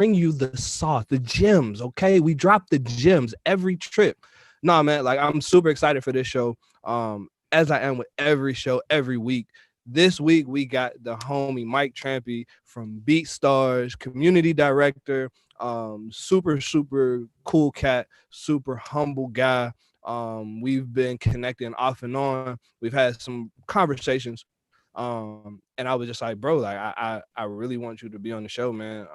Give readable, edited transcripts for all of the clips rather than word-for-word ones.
bring you the sauce, the gems. Okay, we drop the gems every trip. Nah, man, like I'm super excited for this show. As I am with every show every week. This week we got the homie Mike Trampe from BeatStars, community director, super cool cat, super humble guy. We've been connecting off and on. We've had some conversations. And I was just like, bro, like I really want you to be on the show, man.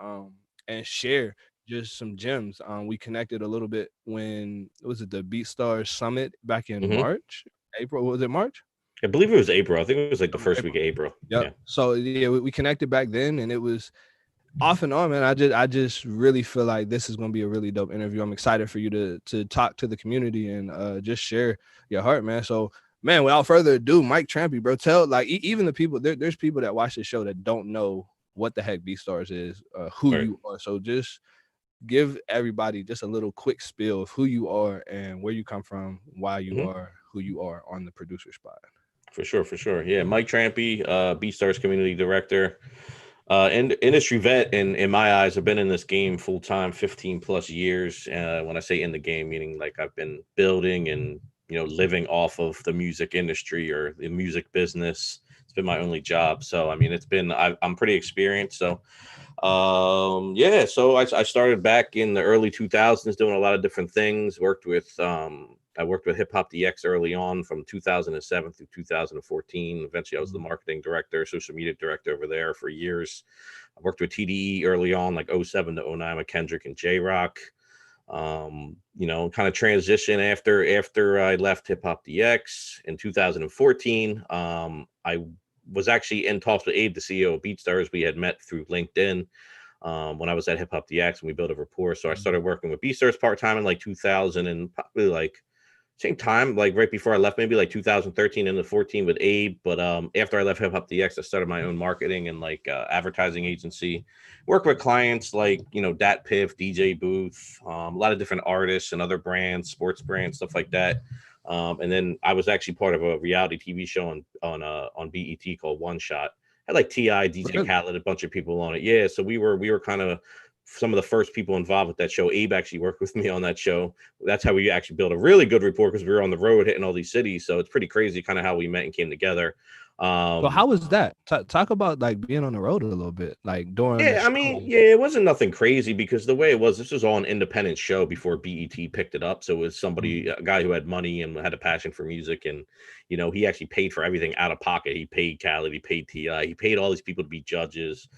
And share just some gems. We connected a little bit when was it the BeatStars Summit back in Mm-hmm. March, April? Was it March? I believe it was April. I think it was like the first week April. of April. Yep. Yeah. So yeah, we connected back then, and it was off and on, man. I just really feel like this is gonna be a really dope interview. I'm excited for you to talk to the community and just share your heart, man. So, man, without further ado, Mike Trampe, bro, tell like even the people there's people that watch this show that don't know what the heck BeatStars is, who Right. you are. So just give everybody just a little quick spiel of who you are and where you come from, why you Mm-hmm. are who you are on the producer spot. For sure, for sure. Yeah, Mike Trampe, BeatStars community director, and industry vet. In my eyes, I've been in this game full time, 15 plus years. When I say in the game, meaning like I've been building and living off of the music industry or the music business. It's been my only job, so I mean, I'm pretty experienced. So yeah, so I started back in the early 2000s doing a lot of different things. I worked with Hip Hop DX early on from 2007 through 2014. Eventually I was the marketing director, social media director over there for years. I worked with TDE early on, like '07 to '09 with Kendrick and J-Rock. Kind of transition after I left Hip Hop DX in 2014. I was actually in talks with Abe, the CEO of BeatStars. We had met through LinkedIn when I was at Hip Hop DX, and we built a rapport. So I started working with BeatStars part time in like 2000, and probably like same time, like right before I left, maybe like 2013 into 14 with Abe. But after I left Hip Hop DX, I started my own marketing and like advertising agency. Work with clients like Dat Piff, DJ Booth, a lot of different artists and other brands, sports brands, stuff like that. And then I was actually part of a reality TV show on BET called One Shot. Had like Ti, DJ Really? Khaled, a bunch of people on it. Yeah, so we were kind of some of the first people involved with that show. Abe actually worked with me on that show. That's how we actually built a really good rapport because we were on the road hitting all these cities. So it's pretty crazy kind of how we met and came together. So how was that? Talk about like being on the road a little bit, like during the Yeah, I show. mean, yeah, it wasn't nothing crazy because the way it was, this was all an independent show before BET picked it up. So it was a guy who had money and had a passion for music. And, he actually paid for everything out of pocket. He paid Khaled, he paid Ti, he paid all these people to be judges.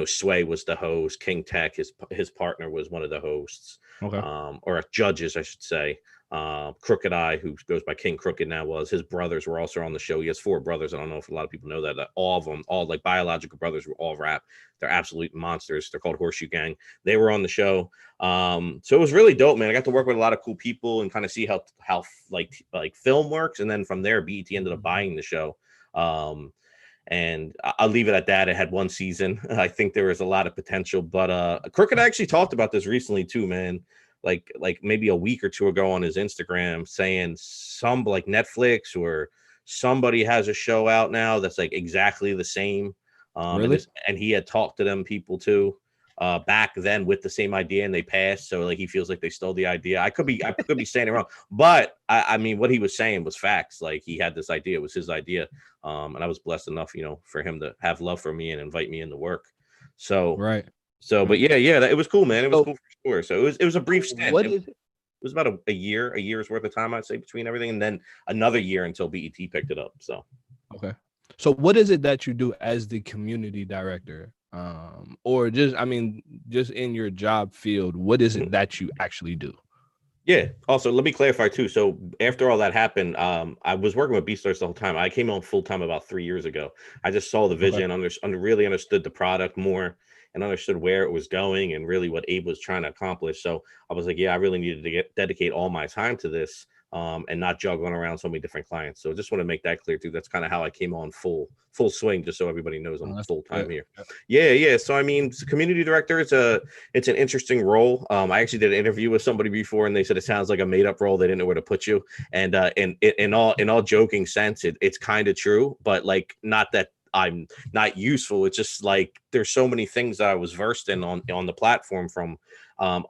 Sway was the host, King Tech, his partner was one of the hosts, Okay. or judges, I should say. Crooked Eye, who goes by King Crooked now, his brothers were also on the show. He has 4 brothers. I don't know if a lot of people know that all of them, all like biological brothers, were all rap. They're absolute monsters. They're called Horseshoe Gang. They were on the show. So it was really dope, man. I got to work with a lot of cool people and kind of see how like film works. And then from there, BET ended up buying the show. And I'll leave it at that. It had 1 season. I think there was a lot of potential, but Crooked actually talked about this recently too, man. Like maybe a week or 2 ago on his Instagram, saying some like Netflix or somebody has a show out now that's like exactly the same. Really? And he had talked to them people too back then with the same idea, and they passed. So like he feels like they stole the idea. I could be saying it wrong, but I mean what he was saying was facts. Like he had this idea, it was his idea, and I was blessed enough, for him to have love for me and invite me into work. So Right. but yeah, it was cool, man. It was So cool for sure. So it was a brief stint. what It is it? was about a year's worth of time, I'd say, between everything, and then another year until BET picked it up. So Okay. So what is it that you do as the community director? Or just I mean, just in your job field, what is it that you actually do? yeah. Also, let me clarify too. So after all that happened, I was working with BeatStars the whole time. I came on full time about 3 years ago. I just saw the Okay. vision, really understood the product more, and understood where it was going and really what Abe was trying to accomplish. So I was like, yeah, I really needed to dedicate all my time to this, and not juggling around so many different clients. So I just want to make that clear too. That's kind of how I came on full swing, just so everybody knows I'm That's full good. time here. Yeah. So I mean, community director, it's an interesting role. I actually did an interview with somebody before, and they said it sounds like a made up role. They didn't know where to put you. And in all joking sense, it's kind of true, but like not that I'm not useful. It's just like there's so many things that I was versed in on the platform, from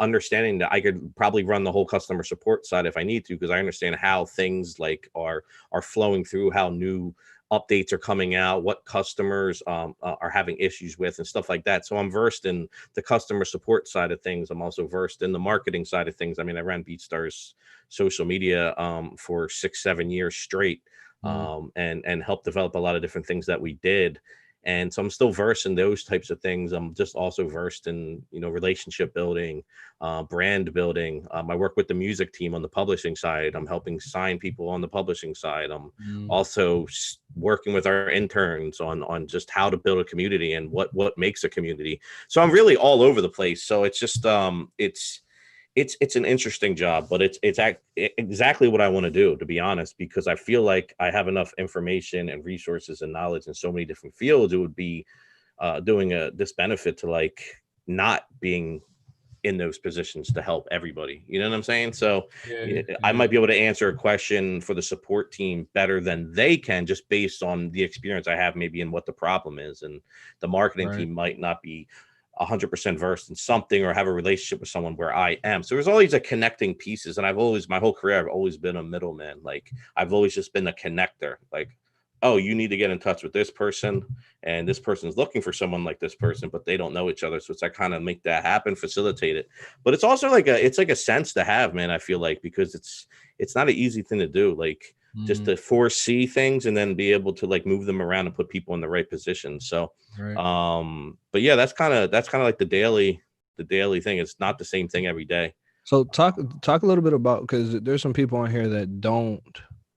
understanding that I could probably run the whole customer support side if I need to, because I understand how things like are flowing through, how new updates are coming out, what customers are having issues with, and stuff like that. So I'm versed in the customer support side of things. I'm also versed in the marketing side of things. I mean, I ran BeatStars social media for 6-7 years straight, and helped develop a lot of different things that we did. And so I'm still versed in those types of things. I'm just also versed in, relationship building, brand building. I work with the music team on the publishing side. I'm helping sign people on the publishing side. I'm also working with our interns on just how to build a community and what makes a community. So I'm really all over the place. So it's just it's an interesting job, but it's exactly what I want to do, to be honest, because I feel like I have enough information and resources and knowledge in so many different fields. It would be doing a disbenefit to like not being in those positions to help everybody. You know what I'm saying? So I might be able to answer a question for the support team better than they can, just based on the experience I have maybe in what the problem is. And the marketing team might not be 100% versed in something or have a relationship with someone where I am. So there's always a connecting pieces. And my whole career, I've always been a middleman. Like I've always just been a connector. Like, oh, you need to get in touch with this person, and this person's looking for someone like this person, but they don't know each other. So it's like kind of make that happen, facilitate it. But it's also like a sense to have, man. I feel like, because it's not an easy thing to do. Like just to foresee things and then be able to like move them around and put people in the right position. So, but yeah, that's kind of like the daily thing. It's not the same thing every day. So talk a little bit about, because there's some people on here that don't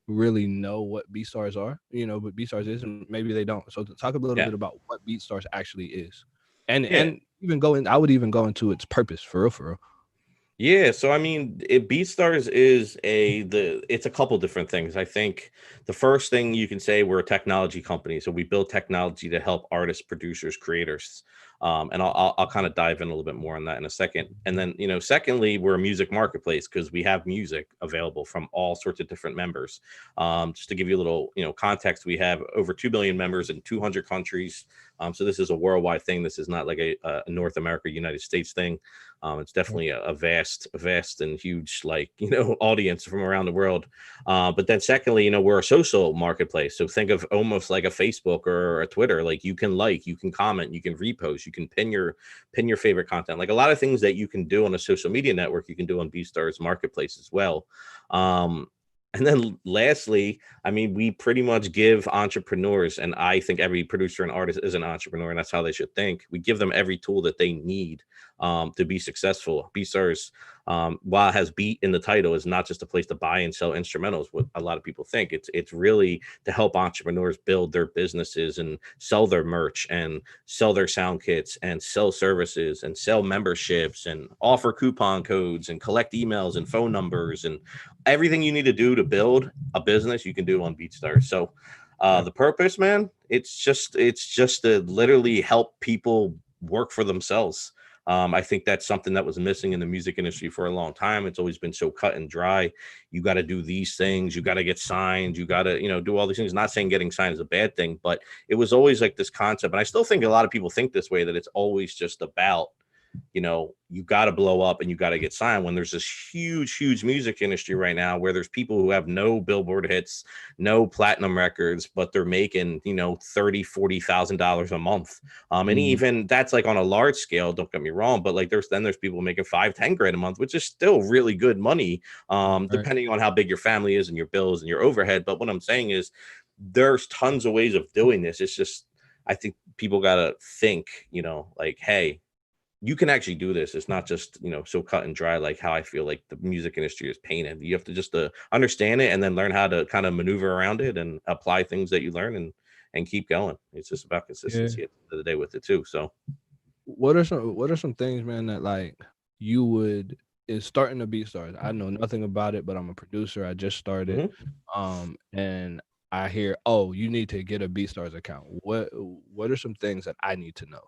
really know what BeatStars are, but BeatStars is, and maybe they don't. So talk a little bit about what BeatStars actually is, and even I would even go into its purpose for real. Yeah, so I mean, BeatStars is it's a couple different things. I think the first thing you can say, we're a technology company, so we build technology to help artists, producers, creators. And I'll kind of dive in a little bit more on that in a second. And then, secondly, we're a music marketplace because we have music available from all sorts of different members. Just to give you a little, context, we have over 2 billion members in 200 countries. So this is a worldwide thing. This is not like a North America, United States thing. It's definitely a vast and huge, audience from around the world. But then secondly, we're a social marketplace. So think of almost like a Facebook or a Twitter. Like you can comment, you can repost, you can pin your favorite content. Like a lot of things that you can do on a social media network, you can do on BeatStars marketplace as well. And then lastly, I mean, we pretty much give entrepreneurs, and I think every producer and artist is an entrepreneur, and that's how they should think. We give them every tool that they need to be successful. BeatStars, while it has beat in the title, is not just a place to buy and sell instrumentals, what a lot of people think. It's really to help entrepreneurs build their businesses and sell their merch and sell their sound kits and sell services and sell memberships and offer coupon codes and collect emails and phone numbers and everything you need to do to build a business, you can do on BeatStars. So the purpose, man, it's just to literally help people work for themselves. I think that's something that was missing in the music industry for a long time. It's always been so cut and dry. You got to do these things. You got to get signed. You got to, do all these things. Not saying getting signed is a bad thing, but it was always like this concept. And I still think a lot of people think this way, that it's always just about, you got to blow up and you got to get signed, when there's this huge music industry right now where there's people who have no Billboard hits, no platinum records, but they're making, $30,000-$40,000 a month. And even that's like on a large scale, don't get me wrong, but like there's people making $5,000-$10,000 a month, which is still really good money, depending on how big your family is and your bills and your overhead. But what I'm saying is there's tons of ways of doing this. It's just, I think people got to think, like, hey, you can actually do this. It's not just, so cut and dry, like how I feel like the music industry is painted. You have to just understand it and then learn how to kind of maneuver around it and apply things that you learn and keep going. It's just about consistency at the end of the day with it too. So what are some things, man, that like you would is starting to BeatStars? I know nothing about it, but I'm a producer. I just started. And I hear, oh, you need to get a BeatStars account. What are some things that I need to know?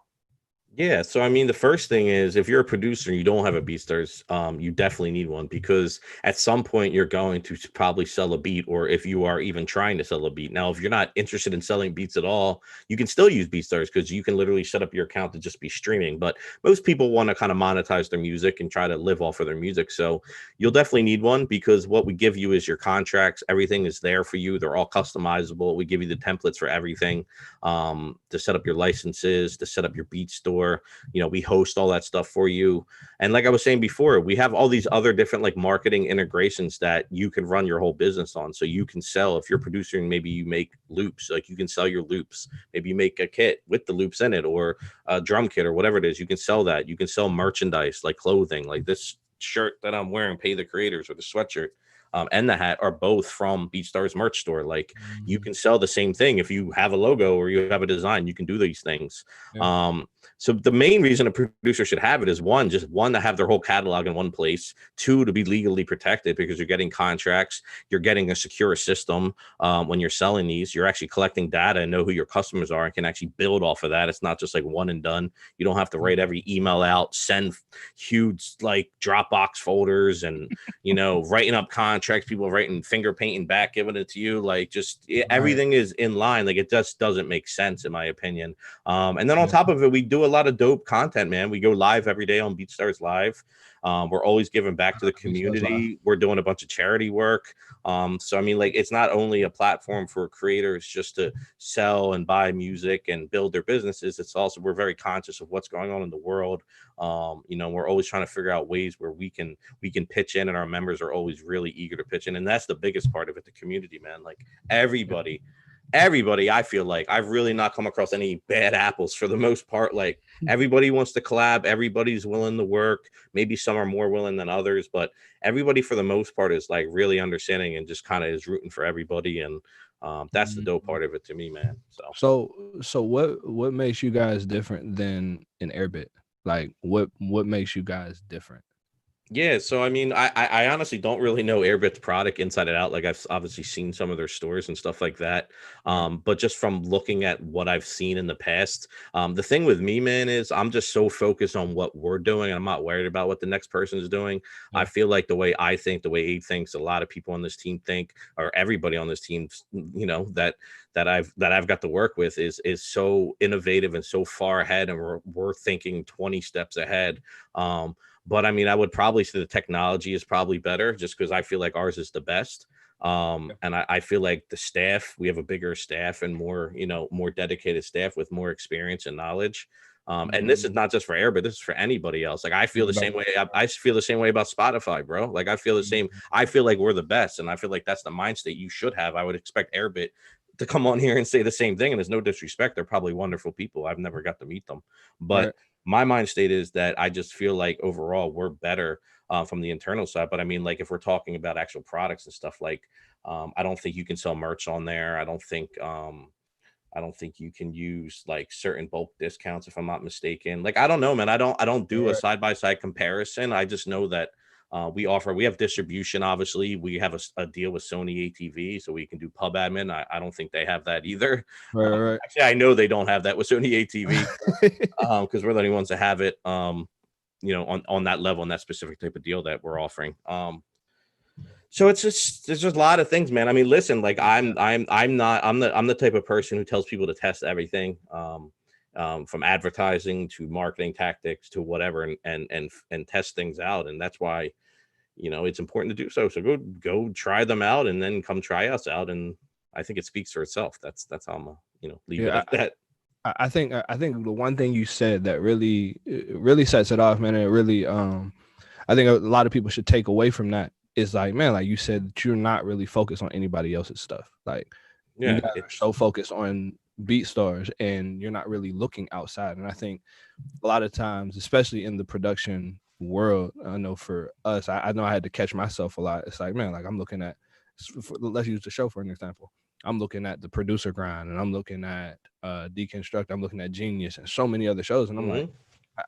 Yeah, so I mean, the first thing is if you're a producer and you don't have a BeatStars, you definitely need one because at some point you're going to probably sell a beat, or if you are even trying to sell a beat. Now, if you're not interested in selling beats at all, you can still use BeatStars because you can literally set up your account to just be streaming. But most people want to kind of monetize their music and try to live off of their music. So you'll definitely need one because what we give you is your contracts. Everything is there for you. They're all customizable. We give you the templates for everything, to set up your licenses, to set up your beat store. We host all that stuff for you. And like I was saying before, we have all these other different like marketing integrations that you can run your whole business on. So you can sell, if you're producing, maybe you make loops, like you can sell your loops. Maybe you make a kit with the loops in it, or a drum kit, or whatever it is. You can sell that. You can sell merchandise like clothing, like this shirt that I'm wearing, Pay the Creators, or the sweatshirt. And the hat are both from BeatStars merch store. Like you Mhm. can sell the same thing if you have a logo or you have a design. You can do these things. Yeah. So the main reason a producer should have it is just one, to have their whole catalog in one place. Two, to be legally protected because you're getting contracts. You're getting a secure system. When you're selling these, you're actually collecting data and know who your customers are and can actually build off of that. It's not just like one and done. You don't have to write every email out, send huge like Dropbox folders, and writing up contracts, people writing finger painting back, giving it to you. Like Right. everything is in line. Like it just doesn't make sense in my opinion. And then on Yeah. top of it, we do a lot of dope content, man. We go live every day on BeatStars Live. We're always giving back to the Beach Live. community. We're doing a bunch of charity work. So I mean, like, it's not only a platform for creators just to sell and buy music and build their businesses. It's also, we're very conscious of what's going on in the world. We're always trying to figure out ways where we can pitch in, and our members are always really eager to pitch in. And that's the biggest part of it, the community, man. Like everybody, I feel like I've really not come across any bad apples for the most part. Like everybody wants to collab, everybody's willing to work. Maybe some are more willing than others, but everybody for the most part is like really understanding and just kind of is rooting for everybody. And that's the dope Mhm. part of it to me, man. So So what makes you guys different than an Airbit? Like what makes you guys different? yeah, so I mean, I honestly don't really know Airbit's product inside and out. Like I've obviously seen some of their stores and stuff like that. Right. But just from looking at what I've seen in the past, the thing with me, man, is I'm just so focused on what we're doing, and I'm not worried about what the next person is doing. I Yeah. feel like the way I think, the way Abe thinks, a lot of people on this team think, or everybody on this team, that I've got to work with is so innovative and so far ahead, and we're thinking 20 steps ahead. But I mean, I would probably say the technology is probably better just because I feel like ours is the best. Yeah. And I feel like the staff, we have a bigger staff and more dedicated staff with more experience and knowledge. And this is Mhm. not just for Air, but this is for anybody else. Like I feel the same way. I feel the same way about Spotify, bro. Like I feel the same. Mhm. I feel like we're the best, and I feel like that's the mind state you should have. I would expect Airbit to come on here and say the same thing. And there's no disrespect; they're probably wonderful people. I've never got to meet them, but Right. my mind state is that I just feel like overall we're better from the internal side. But I mean, like if we're talking about actual products and stuff, like I don't think you can sell merch on there. I don't think you can use like certain bulk discounts if I'm not mistaken. Like I don't know, man. I don't do a Right. side by side comparison. I just know that we have distribution. Obviously, we have a deal with Sony ATV, so we can do pub admin. I don't think they have that either. Right. Actually, I know they don't have that with Sony ATV Right. because we're the only ones that have it. On that level and that specific type of deal that we're offering. So it's just there's just a lot of things, man. I mean, listen, like I'm the type of person who tells people to test everything, from advertising to marketing tactics to whatever, and test things out, and that's why it's important to do so. So go try them out, and then come try us out, and I think it speaks for itself. That's how I'm leave it Yeah. at that. I think the one thing you said that really sets it off, man, and it really I think a lot of people should take away from that is like, man, like you said, that you're not really focused on anybody else's stuff. Like you Yeah, guys are it's so focused on BeatStars and you're not really looking outside. And I think a lot of times, especially in the production world, I know for us, I know I had to catch myself a lot. It's like, man, like I'm looking at, let's use the show for an example. I'm looking at the producer grind and I'm looking at Deconstruct, I'm looking at Genius and so many other shows. And I'm like, mhm,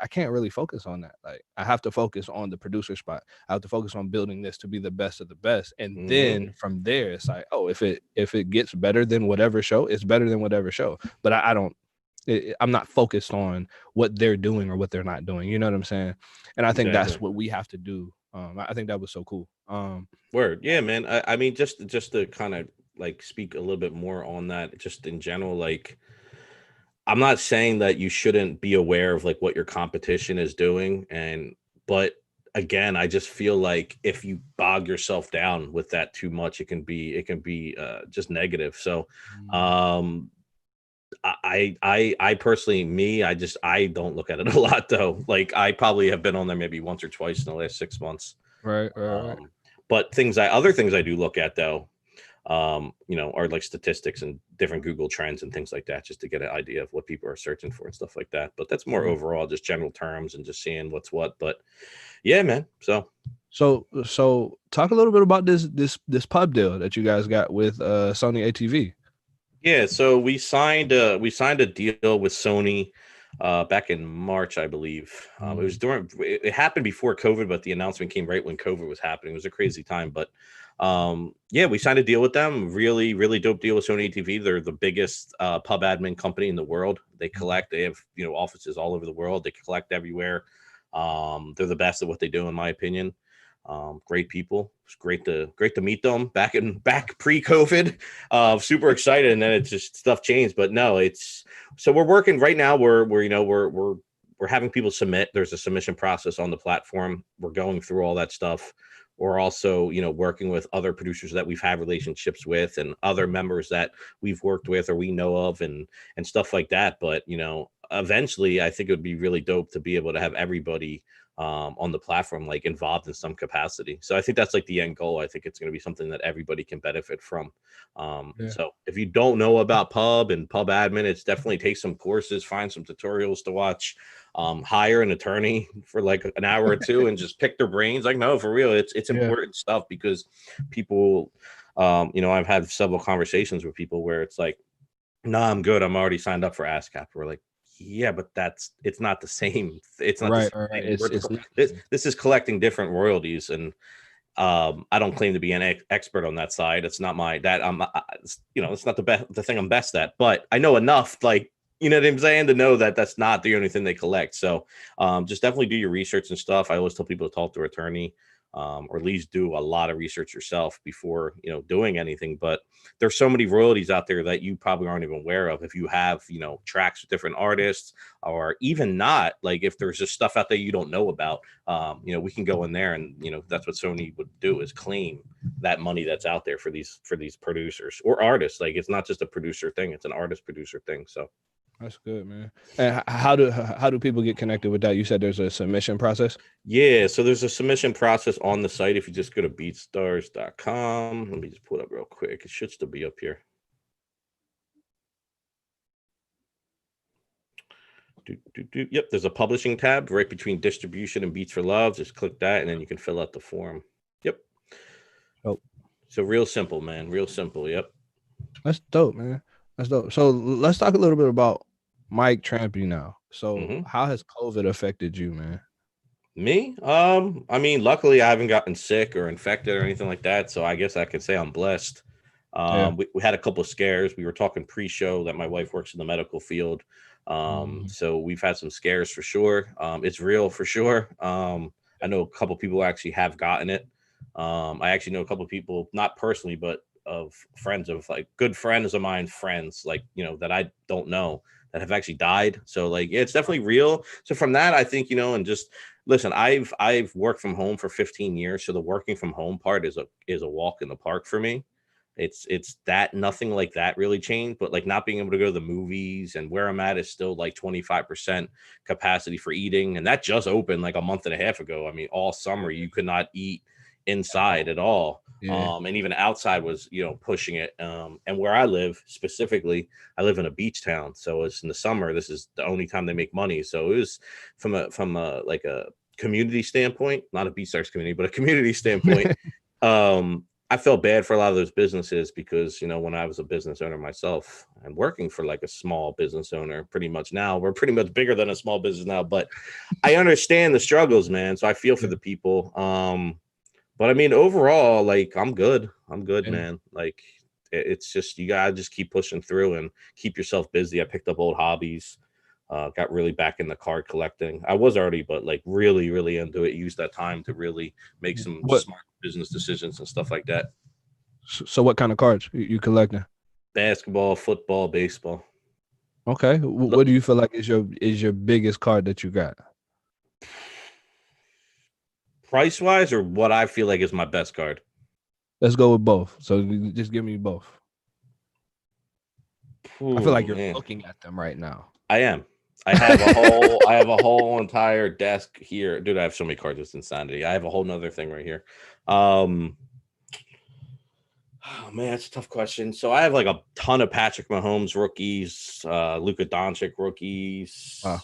I can't really focus on that. Like I have to focus on the producer spot. I have to focus on building this to be the best of the best. And mhm. then from there, it's like, oh, if it gets better than whatever show, it's better than whatever show. But I don't. I'm not focused on what they're doing or what they're not doing. You know what I'm saying? And I think that's Exactly. what we have to do. I think that was so cool. Word. Yeah, man. I mean, just to kind of like speak a little bit more on that, just in general, like I'm not saying that you shouldn't be aware of like what your competition is doing, but again, I just feel like if you bog yourself down with that too much, it can be just negative. So um I personally, I don't look at it a lot though. Like I probably have been on there maybe once or twice in the last 6 months. Right. But other things I do look at though, are like statistics and different Google trends and things like that, just to get an idea of what people are searching for and stuff like that. But that's more Yeah. overall, just general terms and just seeing what's what. But yeah, man. So talk a little bit about this pub deal that you guys got with Sony ATV. Yeah, so we signed a deal with Sony back in March, I believe. It happened before COVID, but the announcement came right when COVID was happening. It was a crazy time, but yeah, we signed a deal with them. Really, really dope deal with Sony TV. They're the biggest pub admin company in the world. They have offices all over the world. They collect everywhere. They're the best at what they do, in my opinion. Great people. It's great to meet them back pre-COVID. Super excited, and then it's just stuff changed. But no, it's so we're working right now. We're having people submit. There's a submission process on the platform. We're going through all that stuff. We're also, working with other producers that we've had relationships with and other members that we've worked with or we know of and stuff like that. But, eventually I think it would be really dope to be able to have everybody on the platform like involved in some capacity. So I think that's like the end goal. I think it's going to be something that everybody can benefit from. Yeah. So if you don't know about pub and pub admin, it's definitely take some courses, find some tutorials to watch, hire an attorney for like an hour or two and just pick their brains. Like, no, for real, it's Yeah. important stuff because people, I've had several conversations with people where it's like, no, I'm good. I'm already signed up for ASCAP. We're like, yeah, but it's not the same. It's not the Right. same Right. thing. It's not. This is collecting different royalties, and I don't claim to be an expert on that side. It's not my that I'm it's not the thing I'm best at, but I know enough, like, you know what I'm saying, to know that that's not the only thing they collect. So just definitely do your research and stuff. I always tell people to talk to an attorney, or at least do a lot of research yourself before doing anything. But there's so many royalties out there that you probably aren't even aware of. If you have tracks with different artists, or even not, like if there's just stuff out there you don't know about, we can go in there and that's what Sony would do, is claim that money that's out there for these producers or artists. Like, it's not just a producer thing, it's an artist producer thing. So That's good, man. And how do people get connected with that? You said there's a submission process. yeah, so there's a submission process on the site. If you just go to beatstars.com, let me just pull it up real quick. It should still be up here. Yep, there's a publishing tab right between distribution and Beats for Love. Just click that, and then you can fill out the form. Yep. Oh, So real simple, man. Real simple. Yep. that's dope, man. That's dope. So let's talk a little bit about Mike Trampe now. So hmm how has COVID affected you, man? Me? I mean, luckily I haven't gotten sick or infected or anything like that. So I guess I could say I'm blessed. Yeah. We had a couple of scares. We were talking pre-show that my wife works in the medical field. Mhm. So we've had some scares for sure. It's real for sure. I know a couple people actually have gotten it. I actually know a couple of people, not personally, but of friends of like good friends of mine, friends like, that I don't know, that have actually died. So like, yeah, it's definitely real. So from that, I think, and just listen, I've worked from home for 15 years. So the working from home part is a walk in the park for me. It's that nothing like that really changed, but like not being able to go to the movies, and where I'm at is still like 25% capacity for eating. And that just opened like a month and a half ago. I mean, all summer you could not eat inside at all. Yeah. And even outside was, pushing it. And where I live specifically, I live in a beach town. So it's in the summer. This is the only time they make money. So it was from a like a community standpoint, not a BeatStars community, but a community standpoint. I felt bad for a lot of those businesses because, when I was a business owner myself and working for like a small business owner, pretty much now, we're pretty much bigger than a small business now, but I understand the struggles, man. So I feel for Yeah. the people. But I mean, overall, like I'm good, Yeah. man. Like it's just, you gotta just keep pushing through and keep yourself busy. I picked up old hobbies, got really back into card collecting. I was already, but like really, really into it. Used that time to really make some What? smart business decisions and stuff like that. So what kind of cards you collecting? Basketball, football, baseball. Okay. What do you feel like is your biggest card that you got? Price wise, or what I feel like is my best card? Let's go with both. So just give me both. I feel Oh like you're man, looking at them right now. I am. I have a whole entire desk here, dude. I have so many cards. It's insanity. I have a whole nother thing right here. Oh man, that's a tough question. So I have like a ton of Patrick Mahomes rookies, Luka Doncic rookies. Wow.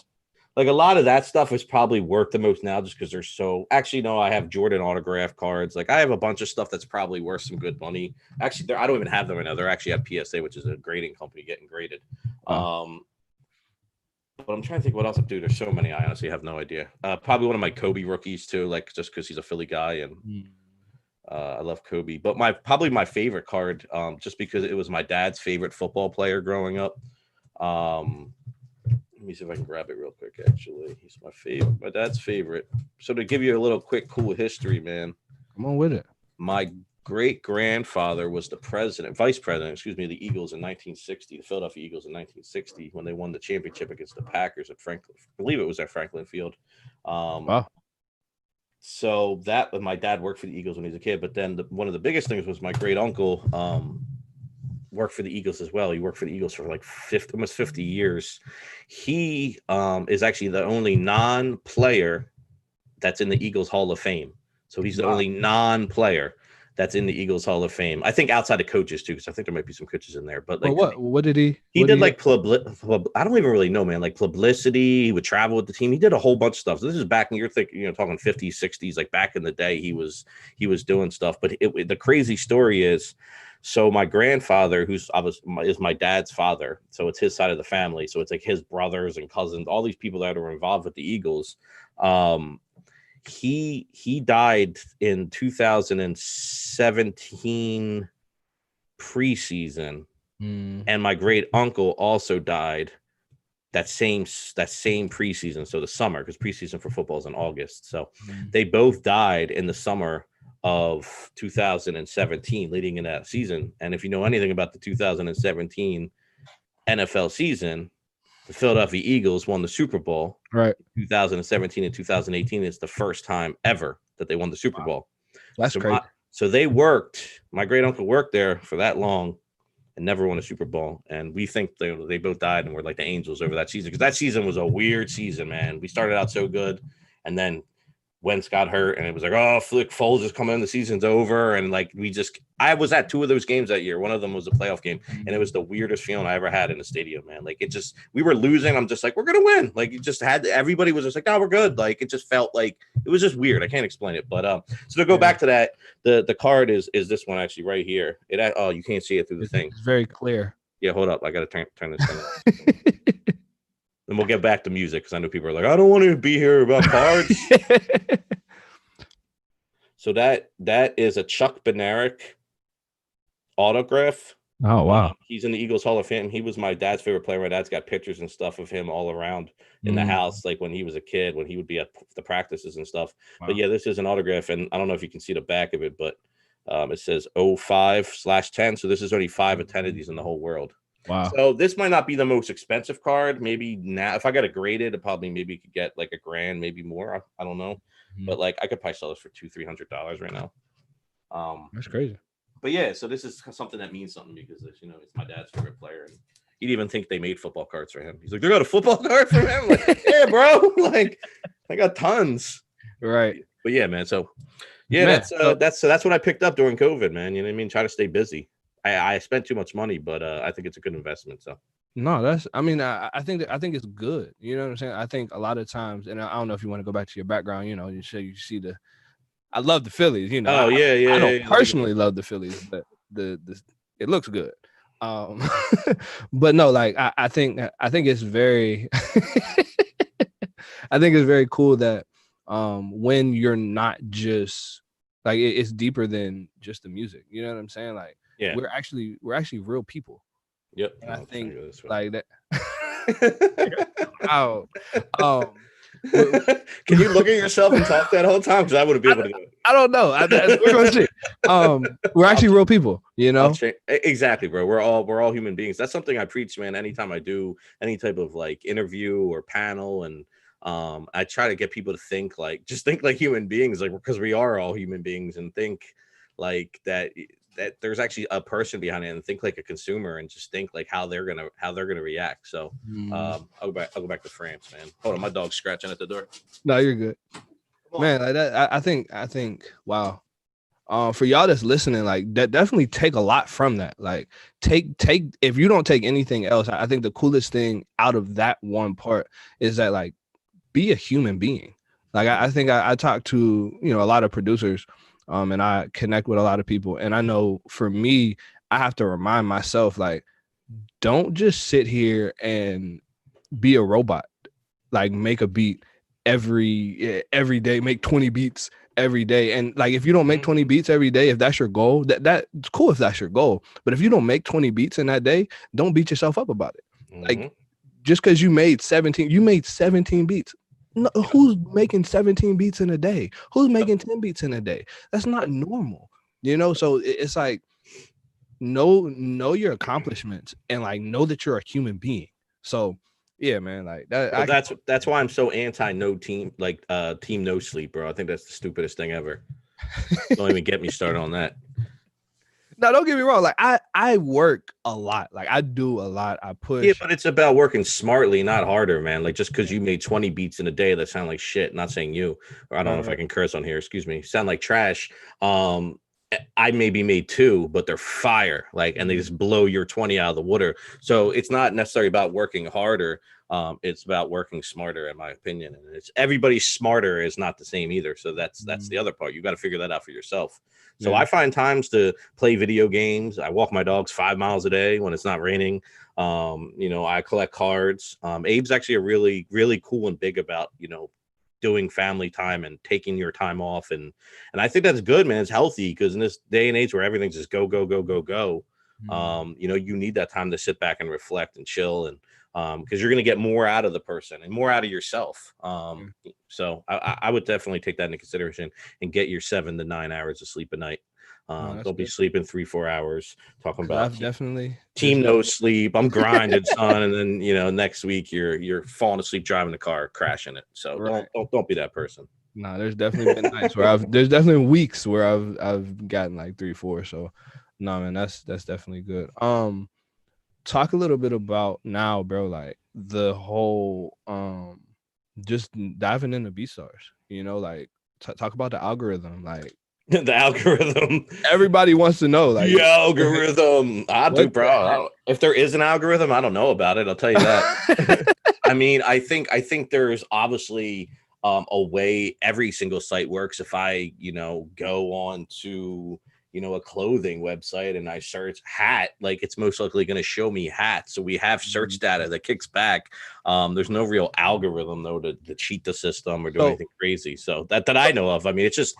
Like a lot of that stuff is probably worth the most now, just because they're so. Actually, no, I have Jordan autograph cards. Like I have a bunch of stuff that's probably worth some good money. Actually, I don't even have them right now. They're actually at PSA, which is a grading company, getting graded. Wow. But I'm trying to think what else I do. There's so many. I honestly have no idea. Probably one of my Kobe rookies too, like just because he's a Philly guy and I love Kobe. But probably my favorite card, just because it was my dad's favorite football player growing up. Let me see if I can grab it real quick. Actually, he's my favorite, my dad's favorite. So to give you a little quick, cool history, man. Come on with it. My great grandfather was the vice president, excuse me, the Eagles in 1960, the Philadelphia Eagles in 1960, when they won the championship against the Packers at Franklin. I believe it was at Franklin Field. Wow. So that my dad worked for the Eagles when he was a kid, but then one of the biggest things was my great uncle worked for the Eagles as well. He worked for the Eagles for like almost 50 years. He is actually the only non-player that's in the Eagles Hall of Fame. So he's the only non-player that's in the Eagles Hall of Fame. I think outside of coaches too, because I think there might be some coaches in there. But like, what did he? He did like I don't even really know, man. Like publicity. He would travel with the team. He did a whole bunch of stuff. So this is back in, you're thinking, talking 50s, 60s. Like back in the day, he was doing stuff. But the crazy story is, so my grandfather, is my dad's father, so it's his side of the family. So it's like his brothers and cousins, all these people that are involved with the Eagles. He died in 2017 preseason, and my great uncle also died that same preseason, so the summer, because preseason for football is in August. So they both died in the summer of 2017, leading in that season. And if you know anything about the 2017 NFL season, the Philadelphia Eagles won the Super Bowl. Right. 2017 and 2018 is the first time ever that they won the Super Bowl. That's crazy. So my great uncle worked there for that long and never won a Super Bowl. And we think they both died and were like the angels over that season, because that season was a weird season, man. We started out so good, and then Wentz got hurt, and it was like, oh, Flick Foles is coming in, the season's over. And like, I was at two of those games that year. One of them was a playoff game, and it was the weirdest feeling I ever had in the stadium, man. Like, we were losing. I'm just like, we're going to win. Like, everybody was just like, oh, we're good. Like, it just felt like, it was just weird. I can't explain it. But, so to go back to that, the card is this one actually right here. You can't see it through the thing. It's very clear. Yeah, hold up. I got to turn this thing on. Then we'll get back to music, because I know people are like, I don't want to be here about cards. So that is a Chuck Bednarik autograph. Oh, wow. He's in the Eagles Hall of Fame. He was my dad's favorite player. My dad's got pictures and stuff of him all around in the house, like when he was a kid, when he would be at the practices and stuff. Wow. But yeah, this is an autograph, and I don't know if you can see the back of it, but it says 05/10. So this is only 5 of 10 of these in the whole world. Wow. So this might not be the most expensive card. Maybe now, if I got it graded, it probably maybe could get like $1,000, maybe more. I don't know. But like, I could probably sell this for $200-$300 right now. That's crazy. But yeah, so this is something that means something, because it's my dad's favorite player, and he didn't even think they made football cards for him. He's like, they got a football card for him? Like, yeah, bro. Like, I got tons. Right. But yeah, man. So yeah, man, that's what I picked up during COVID, man. You know what I mean? Try to stay busy. I spent too much money, but I think it's a good investment. So no, I think it's good. You know what I'm saying? I think a lot of times, and I don't know if you want to go back to your background, you see I love the Phillies, Oh, yeah. I don't personally love the Phillies, but it looks good. But no, like I think it's very I think it's very cool that when you're not just like, it's deeper than just the music. You know what I'm saying? Like, Yeah. we're actually real people. Yep. And I I'll think go this way. like that. Wow. We- Can you look at yourself and talk that whole time? Because I wouldn't be able to do it. I don't know. We're gonna see. We're actually real people, you know. Exactly, bro. We're all human beings. That's something I preach, man. Anytime I do any type of like interview or panel, and I try to get people to think like human beings, like because we are all human beings, and think like that there's actually a person behind it, and think like a consumer, and just think like how they're gonna react. So I'll go back to France, man. Hold on, my dog's scratching at the door. No, you're good, man. Like that, I think. Wow. For y'all that's listening, like that, definitely take a lot from that. Like take if you don't take anything else, I think the coolest thing out of that one part is that like be a human being. Like I think I talk to a lot of producers, and I connect with a lot of people, and I know for me, I have to remind myself like, don't just sit here and be a robot. Like make a beat every day, make 20 beats every day. And like if you don't make 20 beats every day, if that's your goal, that's cool if that's your goal. But if you don't make 20 beats in that day, don't beat yourself up about it. Like just because you made 17 beats. No, who's making 17 beats in a day? Who's making 10 beats in a day? That's not normal. So it's like know your accomplishments and like know that you're a human being. So yeah, man, like that. Well, that's why I'm so anti no team, like team no sleep, bro. I think that's the stupidest thing ever. Don't even get me started on that. No, don't get me wrong. Like I work a lot. Like I do a lot. I push. Yeah, but it's about working smartly, not harder, man. Like just because you made 20 beats in a day that sound like shit. Not saying you, or I don't know if I can curse on here. Excuse me. Sound like trash. I maybe made 2, but they're fire. Like, and they just blow your 20 out of the water. So it's not necessarily about working harder. It's about working smarter, in my opinion. And it's everybody's smarter is not the same either. So that's the other part. You got to figure that out for yourself. So I find times to play video games. I walk my dogs 5 miles a day when it's not raining. I collect cards. Abe's actually a really, really cool and big about, doing family time and taking your time off. And I think that's good, man. It's healthy because in this day and age where everything's just go, go, go, go, go, you need that time to sit back and reflect and chill. And because you're going to get more out of the person and more out of yourself. So I would definitely take that into consideration and get your 7 to 9 hours of sleep a night. Don't be sleeping 3-4 hours talking about I've definitely team no sleep. I'm grinding, son. And then, next week you're falling asleep driving the car, crashing it. So don't be that person. No, there's definitely been nights where there's definitely weeks where I've gotten like 3-4. So no, man, that's definitely good. Talk a little bit about now, bro, like the whole just diving into BeatStars, like talk about the algorithm, like the algorithm. Everybody wants to know, like the algorithm. I do, bro. If there is an algorithm, I don't know about it. I'll tell you that. I mean, I think there's obviously a way every single site works. If I, go on to a clothing website and I search hat, like it's most likely going to show me hats. So we have search data that kicks back. There's no real algorithm though to cheat the system or do anything crazy. So that I know of. I mean, it's just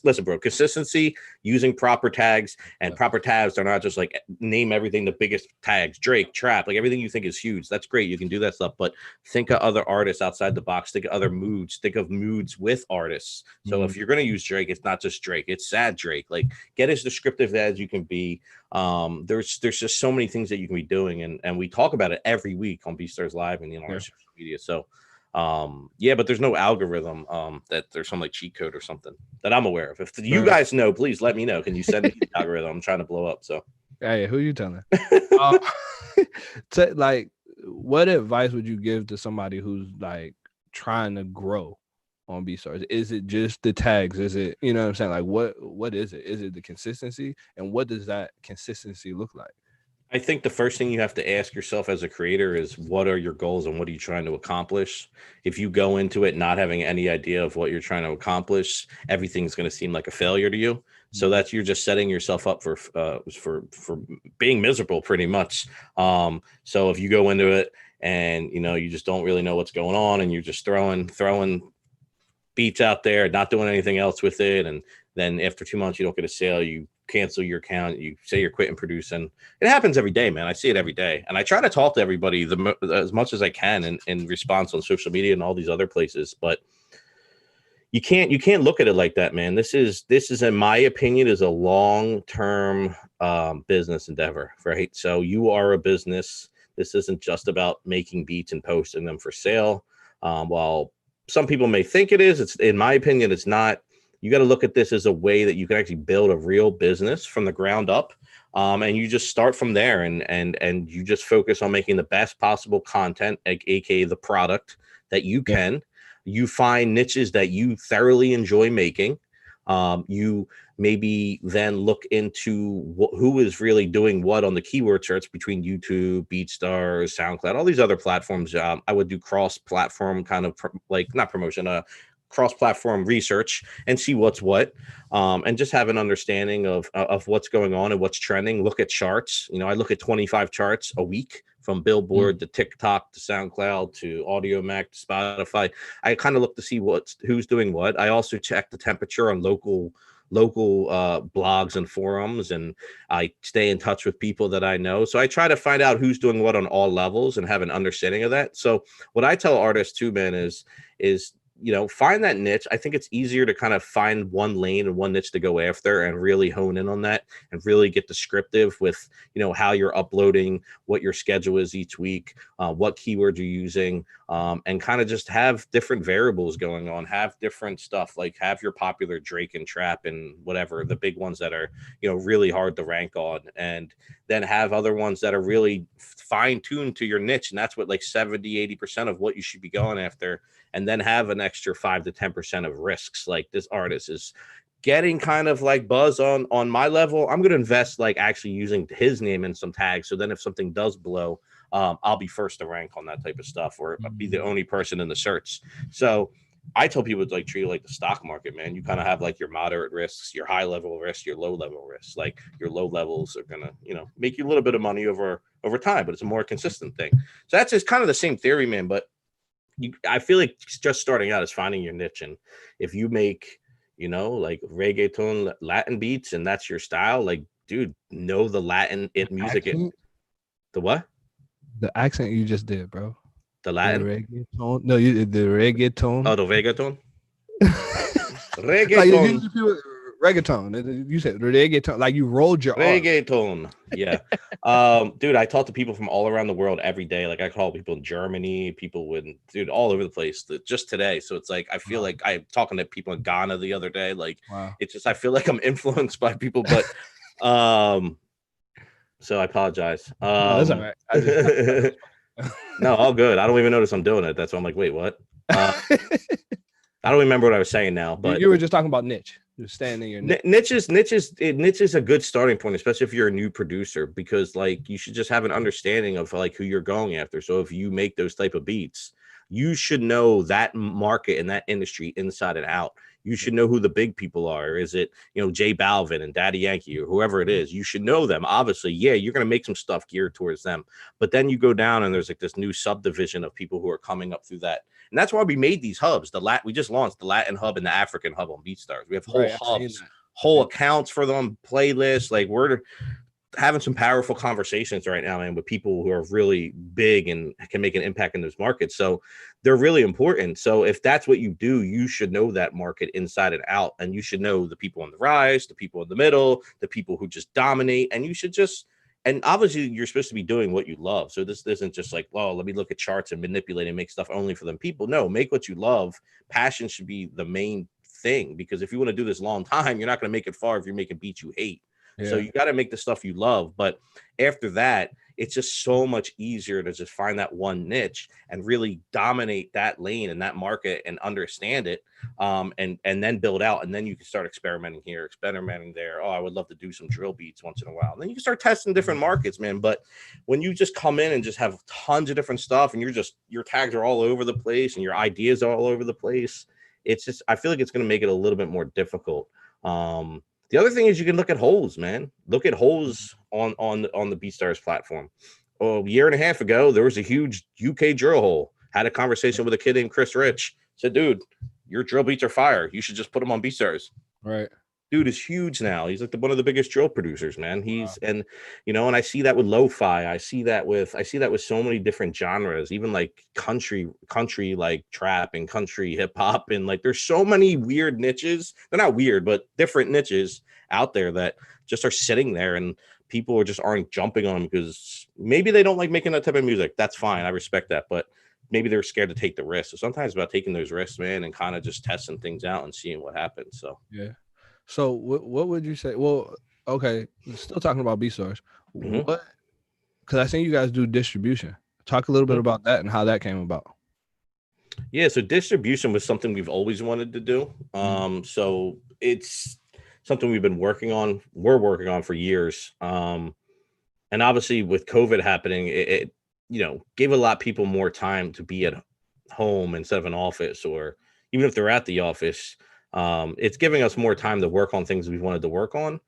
listen, bro, consistency, using proper tags, and proper tags are not just like name everything the biggest tags, Drake, Trap, like everything you think is huge. That's great. You can do that stuff, but think of other artists outside the box. Think of other moods. Think of moods with artists. So if you're going to use Drake, it's not just Drake. It's sad Drake. Like get as descriptive as you can be. There's just so many things that you can be doing, and we talk about it every week on BeatStars Live and on our social media. So but there's no algorithm that there's some like cheat code or something that I'm aware of. If you guys know, please let me know. Can you send me the algorithm? I'm trying to blow up. So hey, who you telling? Like, what advice would you give to somebody who's like trying to grow on BeatStars? Is it just the tags? Is it, you know what I'm saying? Like what is it? Is it the consistency? And what does that consistency look like? I think the first thing you have to ask yourself as a creator is what are your goals and what are you trying to accomplish? If you go into it not having any idea of what you're trying to accomplish, everything's going to seem like a failure to you. So that's, you're just setting yourself up for being miserable pretty much. So if you go into it and, you just don't really know what's going on and you're just throwing beats out there, not doing anything else with it, and then after 2 months you don't get a sale, you cancel your account, you say you're quitting producing. It happens every day, man. I see it every day, and I try to talk to everybody as much as I can in response on social media and all these other places, but you can't look at it like that, man. This is in my opinion is a long-term business endeavor, right? So you are a business. This isn't just about making beats and posting them for sale. While some people may think it is, it's, in my opinion, it's not. You got to look at this as a way that you can actually build a real business from the ground up. And you just start from there, and you just focus on making the best possible content, aka the product that you can. You find niches that you thoroughly enjoy making. You maybe then look into who is really doing what on the keyword search between YouTube, BeatStars, SoundCloud, all these other platforms. I would do cross-platform kind of not promotion, cross-platform research and see what's what, and just have an understanding of what's going on and what's trending. Look at charts. I look at 25 charts a week, from Billboard to TikTok to SoundCloud to Audio Mac to Spotify. I kind of look to see who's doing what. I also check the temperature on local blogs and forums, and I stay in touch with people that I know. So I try to find out who's doing what on all levels and have an understanding of that. So what I tell artists too, man, is find that niche. I think it's easier to kind of find one lane and one niche to go after and really hone in on that and really get descriptive with, how you're uploading, what your schedule is each week, what keywords you're using, and kind of just have different variables going on, have different stuff, like have your popular Drake and Trap and whatever, the big ones that are, really hard to rank on, and then have other ones that are really fine-tuned to your niche. And that's what, like 70-80% of what you should be going after. And then have an extra 5 to 10% of risks. Like, this artist is getting kind of like buzz on my level. I'm going to invest like actually using his name in some tags. So then if something does blow, I'll be first to rank on that type of stuff, or be the only person in the search. So I tell people to treat it like the stock market, man. You kind of have like your moderate risks, your high level risks, your low level risks. Like, your low levels are going to, make you a little bit of money over time, but it's a more consistent thing. So that's just kind of the same theory, man. But I feel like just starting out is finding your niche. And if you make, like reggaeton, Latin beats, and that's your style, like, dude, know the Latin music. The what? The accent you just did, bro. The Latin? The reggaeton. No, you the reggaeton. Oh, the reggaeton? Reggaeton. Reggaeton. You said reggaeton. Like, you rolled your reggaeton. Yeah. Dude, I talk to people from all around the world every day. Like, I call people in Germany, people all over the place, just today. So it's like, I feel like I'm talking to people in Ghana the other day. Like, it's just, I feel like I'm influenced by people, but so I apologize. No, that's all right. No, all good. I don't even notice I'm doing it. That's why I'm like, wait, what? I don't remember what I was saying now, but you were just talking about niche. You're staying in your niche. Niche is a good starting point, especially if you're a new producer, because like, you should just have an understanding of like who you're going after. So if you make those type of beats, you should know that market and that industry inside and out. You should know who the big people are. Is it, J Balvin and Daddy Yankee or whoever it is? You should know them. Obviously, yeah, you're going to make some stuff geared towards them. But then you go down and there's like this new subdivision of people who are coming up through that. And that's why we made these hubs. We just launched the Latin hub and the African hub on BeatStars. We have whole hubs, whole accounts for them, playlists. Like, we're having some powerful conversations right now, man, with people who are really big and can make an impact in those markets. So they're really important. So if that's what you do, you should know that market inside and out, and you should know the people on the rise, the people in the middle, the people who just dominate, and you should just, and obviously you're supposed to be doing what you love. So this isn't just like, well, let me look at charts and manipulate and make stuff only for them people. No, make what you love. Passion should be the main thing, because if you want to do this long time, you're not going to make it far if you're making beats you hate. Yeah. So you got to make the stuff you love. But after that, it's just so much easier to just find that one niche and really dominate that lane and that market and understand it, and then build out. And then you can start experimenting here, experimenting there. Oh, I would love to do some drill beats once in a while. And then you can start testing different markets, man. But when you just come in and just have tons of different stuff, and your tags are all over the place and your ideas are all over the place, it's just, I feel like it's going to make it a little bit more difficult. The other thing is you can look at holes, man. Look at holes on the BeatStars platform. A year and a half ago, there was a huge UK drill hole. Had a conversation with a kid named Chris Rich. Said, dude, your drill beats are fire. You should just put them on BeatStars. Right. dude is huge now. He's like one of the biggest drill producers, man. And and I see that with lo-fi. I see that with so many different genres, even like country like trap and country hip hop, and like there's so many weird niches. They're not weird, but different niches out there that just are sitting there, and people just aren't jumping on them because maybe they don't like making that type of music. That's fine. I respect that, but maybe they're scared to take the risk. So sometimes it's about taking those risks, man, and kind of just testing things out and seeing what happens. So Yeah. So what would you say? Well, okay, still talking about BStars. mhm. What? Because I think you guys do distribution. Talk a little bit Mhm. about that and how that came about. Yeah, so distribution was something we've always wanted to do. So it's something we've been working on. We're working on for years. And obviously with COVID happening, it gave a lot of people more time to be at home instead of an office, or even if they're at the office, it's giving us more time to work on things we've wanted to work on.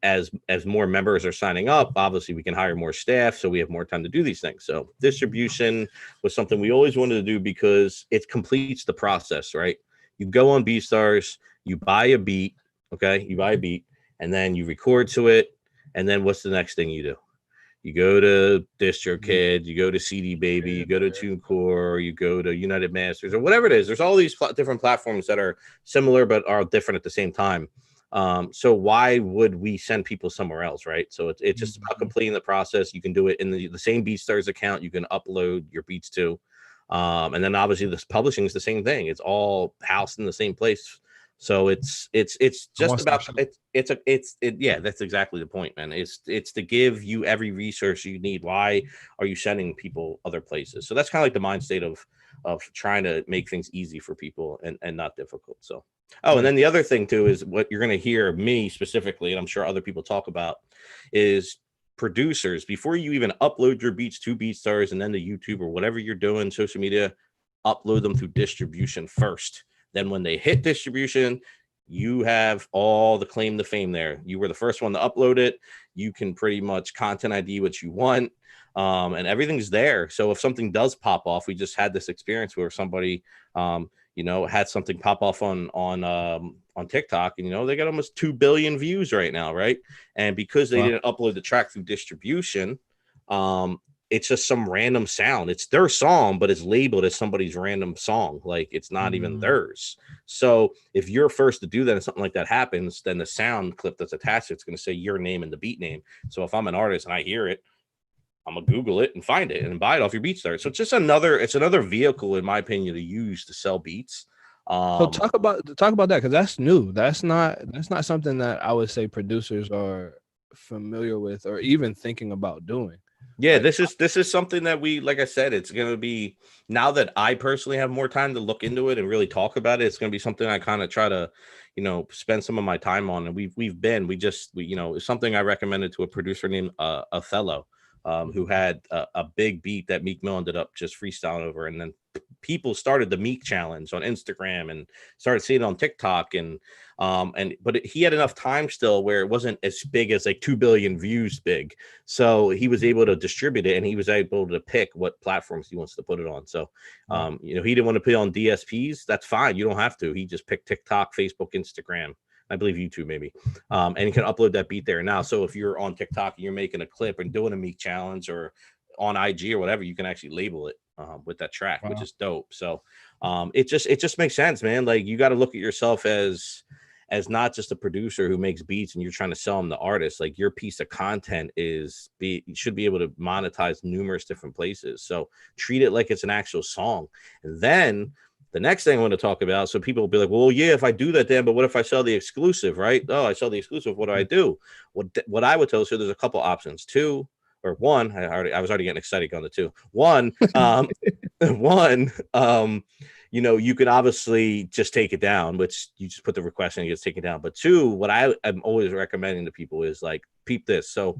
As more members are signing up, obviously we can hire more staff, so we have more time to do these things. So distribution was something we always wanted to do because it completes the process, right? You go on BStars, you buy a beat, okay, and then you record to it, and then what's the next thing you do? You go to DistroKid, you go to CD Baby, you go to TuneCore, you go to United Masters, or whatever it is. There's all these different platforms that are similar but are different at the same time. So why would we send people somewhere else, right? So it's just about completing the process. You can do it in the same BeatStars account. You can upload your beats to, and then obviously this publishing is the same thing. It's all housed in the same place. So it's just about yeah, that's exactly the point, man. It's to give you every resource you need. Why are you sending people other places? So that's kind of like the mind state of trying to make things easy for people and not difficult. So and then the other thing too is what you're going to hear me specifically, and I'm sure other people talk about, is producers, before you even upload your beats to BeatStars and then to YouTube or whatever you're doing, social media, upload them through distribution first. Then when they hit distribution, you have all the claim to fame there. You were the first one to upload it. You can pretty much content ID what you want, and everything's there. So if something does pop off, we just had this experience where somebody, had something pop off on TikTok, and they got almost 2 billion views right now, right? And because they didn't upload the track through distribution, it's just some random sound. It's their song, but it's labeled as somebody's random song. Like it's not even theirs. So if you're first to do that and something like that happens, then the sound clip that's attached, it's going to say your name and the beat name. So if I'm an artist and I hear it, I'm gonna Google it and find it and buy it off your BeatStars. So it's another vehicle, in my opinion, to use to sell beats. So talk about that, because that's new. That's not something that I would say producers are familiar with or even thinking about doing. Yeah, Like, this is something that we, like I said, it's going to be, now that I personally have more time to look into it and really talk about it, it's going to be something I kind of try to, spend some of my time on. And it's something I recommended to a producer named Othello, who had a big beat that Meek Mill ended up just freestyling over. And then people started the Meek challenge on Instagram and started seeing it on TikTok, but he had enough time still where it wasn't as big as like 2 billion views big. So he was able to distribute it, and he was able to pick what platforms he wants to put it on. So, he didn't want to put it on DSPs. That's fine. You don't have to. He just picked TikTok, Facebook, Instagram, I believe YouTube maybe. And you can upload that beat there now. So if you're on TikTok and you're making a clip and doing a Meek challenge or on IG or whatever, you can actually label it with that track, which is dope. So it just makes sense, man. Like you got to look at yourself as not just a producer who makes beats and you're trying to sell them to artists. Like your piece of content you should be able to monetize numerous different places. So treat it like it's an actual song. And then the next thing I want to talk about, so people will be like, well, yeah, if I do that, then, but what if I sell the exclusive, right? Oh, I sell the exclusive. What do I do? What I would tell you, so there's a couple options. Two, or one, I was already getting excited going to two. One, you can obviously just take it down, which you just put the request in and it gets taken down. But two, what I'm always recommending to people is like, peep this. So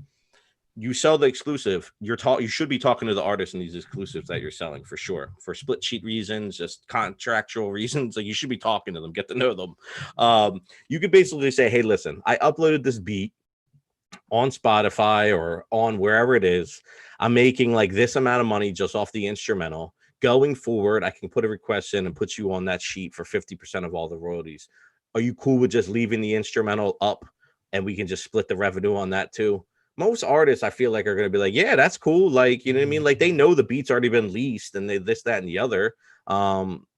you sell the exclusive, you should be talking to the artist in these exclusives that you're selling for sure, for split sheet reasons, just contractual reasons. Like you should be talking to them, get to know them. You could basically say, hey, listen, I uploaded this beat on Spotify or on wherever it is. I'm making like this amount of money just off the instrumental. Going forward, I can put a request in and put you on that sheet for 50% of all the royalties. are you cool with just leaving the instrumental up and we can just split the revenue on that too? Most artists I feel like are going to be like, yeah, that's cool. Like, you know what I mean? Like they know the beat's already been leased and they this, that, and the other.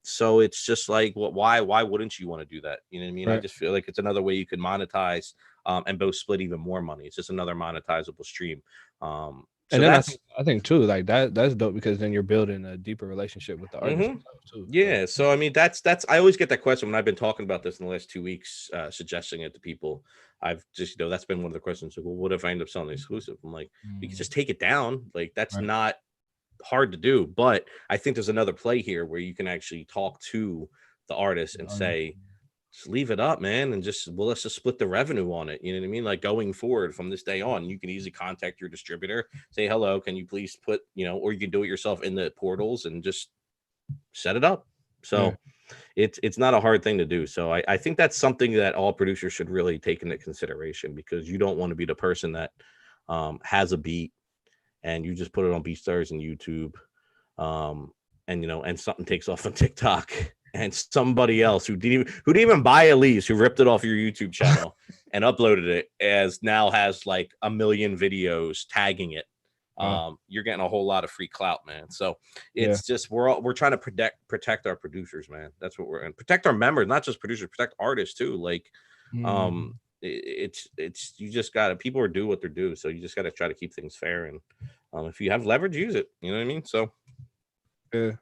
So it's just like, why wouldn't you want to do that? You know what I mean? I Right. just feel like it's another way you could monetize and both split even more money. It's just another monetizable stream. So And then that's I think too, like that's dope because then you're building a deeper relationship with the artist themselves too. So yeah. So I mean, that's I always get that question when I've been talking about this in the last 2 weeks, suggesting it to people. I've just that's been one of the questions. Like, well, what if I end up selling the exclusive? I'm like, you can just take it down. Like that's right. not hard to do. But I think there's another play here where you can actually talk to the artist and say, just leave it up, man, and just let's just split the revenue on it. You know what I mean? Like going forward from this day on, you can easily contact your distributor, say hello, can you please put, or you can do it yourself in the portals and just set it up. So it's not a hard thing to do. So I think that's something that all producers should really take into consideration, because you don't want to be the person that has a beat and you just put it on BeatStars and YouTube, and something takes off on TikTok, and somebody else who didn't even buy a lease, who ripped it off your YouTube channel and uploaded it, as now has like 1 million videos tagging it. You're getting a whole lot of free clout, man. So it's just we're trying to protect our producers, man. That's what we're and protect our members, not just producers, protect artists too. Like, it's you just gotta, people are do what they're due, so you just gotta try to keep things fair, and if you have leverage, use it. You know what I mean? So yeah.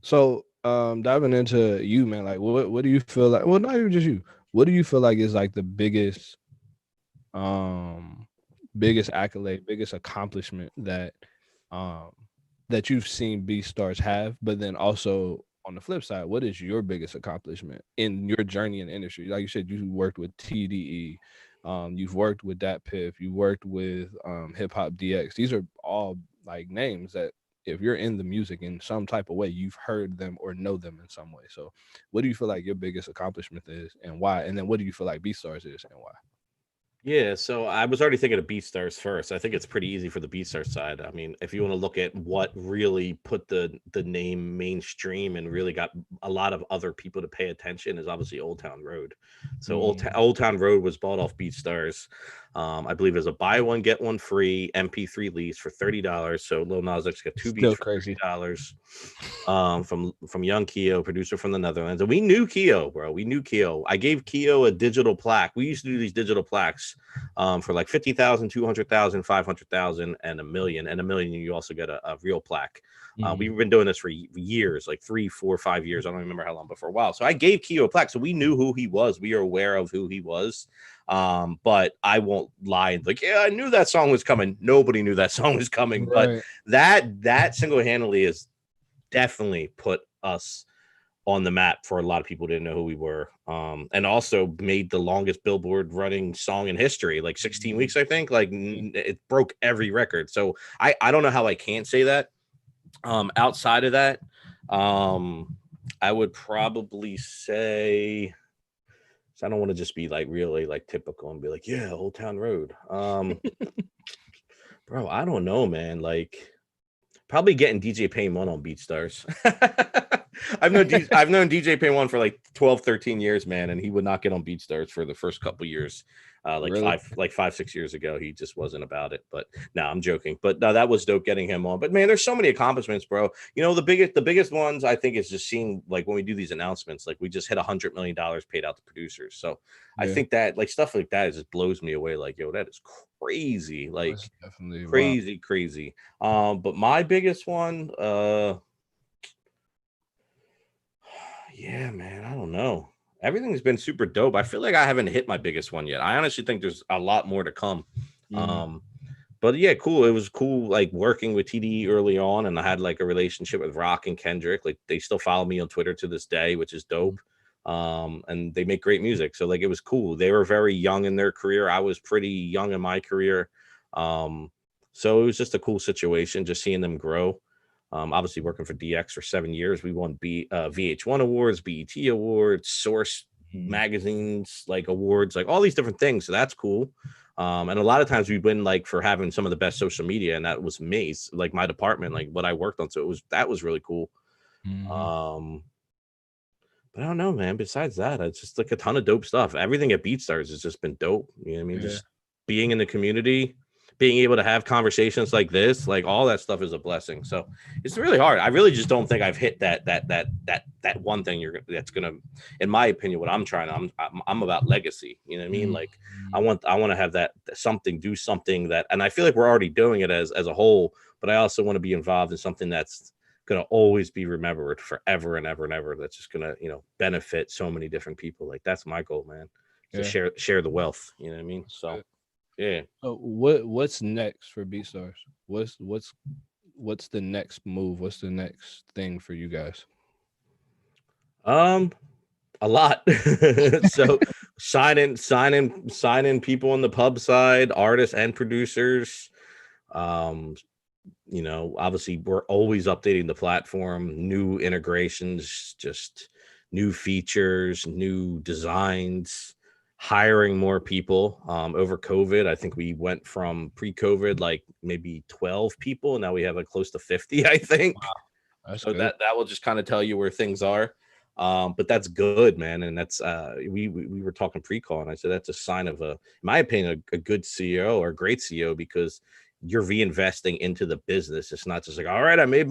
So diving into you, man, like what do you feel like? Well, not even just you. What do you feel like is like the biggest accolade, biggest accomplishment that that you've seen BeatStars have? But then also on the flip side, what is your biggest accomplishment in your journey in the industry? Like you said, you worked with TDE, you've worked with Dat Piff, you worked with Hip Hop DX. These are all like names that if you're in the music in some type of way, you've heard them or know them in some way. So what do you feel like your biggest accomplishment is and why? And then what do you feel like BeatStars is and why? yeah, so I was already thinking of BeatStars first. I think it's pretty easy for the BeatStars side. I mean, if you want to look at what really put the name mainstream and really got a lot of other people to pay attention, is obviously Old Town Road. So Old Town Road was bought off BeatStars. I believe as a buy one get one free MP3 lease for $30. So Lil Nas X got two beats for $30. From Young Keo, producer from the Netherlands. And we knew Keo, bro. We knew Keo. I gave Keo a digital plaque. We used to do these digital plaques for like 50,000, 200,000, 500,000, and $1 million. And $1 million, you also get a real plaque. We've been doing this for years, like 3, 4, 5 years. I don't remember how long, but for a while. So I gave Keo a plaque. So we knew who he was. We are aware of who he was. But I won't lie and like, yeah, I knew that song was coming. Nobody knew that song was coming. Right. But that single-handedly is definitely put us on the map for a lot of people who didn't know who we were, and also made the longest Billboard running song in history, like 16 weeks, I think. Like it broke every record. So I don't know how I can't say that. Outside of that, I would probably say, so I don't want to just be like really like typical and be like, yeah, Old Town Road. Bro, I don't know, man. Like, probably getting DJ Payne 1 on BeatStars. I've known DJ Payne 1 for like 12, 13 years, man, and he would not get on BeatStars for the first couple years. Really? 5, 6 years ago, he just wasn't about it. But no, I'm joking. But no, that was dope getting him on. But man, there's so many accomplishments, bro. You know, the biggest ones I think is just seeing, like, when we do these announcements, like we just hit $100 million paid out to producers. So I think that like stuff like that just blows me away. Like, yo, that is crazy. Like, definitely crazy. But my biggest one, yeah, man, I don't know. Everything's been super dope. I feel like I haven't hit my biggest one yet. I honestly think there's a lot more to come. But yeah, cool. It was cool, like working with TDE early on, and I had like a relationship with Rock and Kendrick. Like they still follow me on Twitter to this day, which is dope. And they make great music. So like it was cool. They were very young in their career. I was pretty young in my career. So it was just a cool situation, just seeing them grow. Obviously working for DX for 7 years. We won VH1 awards, BET awards, Source magazines, like awards, like all these different things. So that's cool. And a lot of times we win like for having some of the best social media, and that was me, like my department, like what I worked on. So that was really cool. But I don't know, man. Besides that, it's just like a ton of dope stuff. Everything at BeatStars has just been dope. You know what I mean? Yeah. Just being in the community, being able to have conversations like this, like all that stuff is a blessing. So it's really hard. I really just don't think I've hit that one thing that's gonna, in my opinion, what I'm trying to. I'm about legacy. You know what I mean? Like I want to have that something, do something that, and I feel like we're already doing it as a whole. But I also want to be involved in something that's gonna always be remembered forever and ever and ever. That's just gonna, benefit so many different people. Like that's my goal, man. To Yeah. share the wealth. You know what I mean? So yeah. So what's next for BeatStars? What's the next move? What's the next thing for you guys? Um, a lot. So signing people on the pub side, artists and producers. Um, obviously we're always updating the platform, new integrations, just new features, new designs, hiring more people. Over COVID, I think we went from pre-COVID like maybe 12 people, and now we have like close to 50, I think. Wow, that's So good. that will just kind of tell you where things are. But that's good, man. And that's we were talking pre-call, and I said that's a sign of in my opinion, a good CEO or a great CEO, because you're reinvesting into the business. It's not just like, all right, I made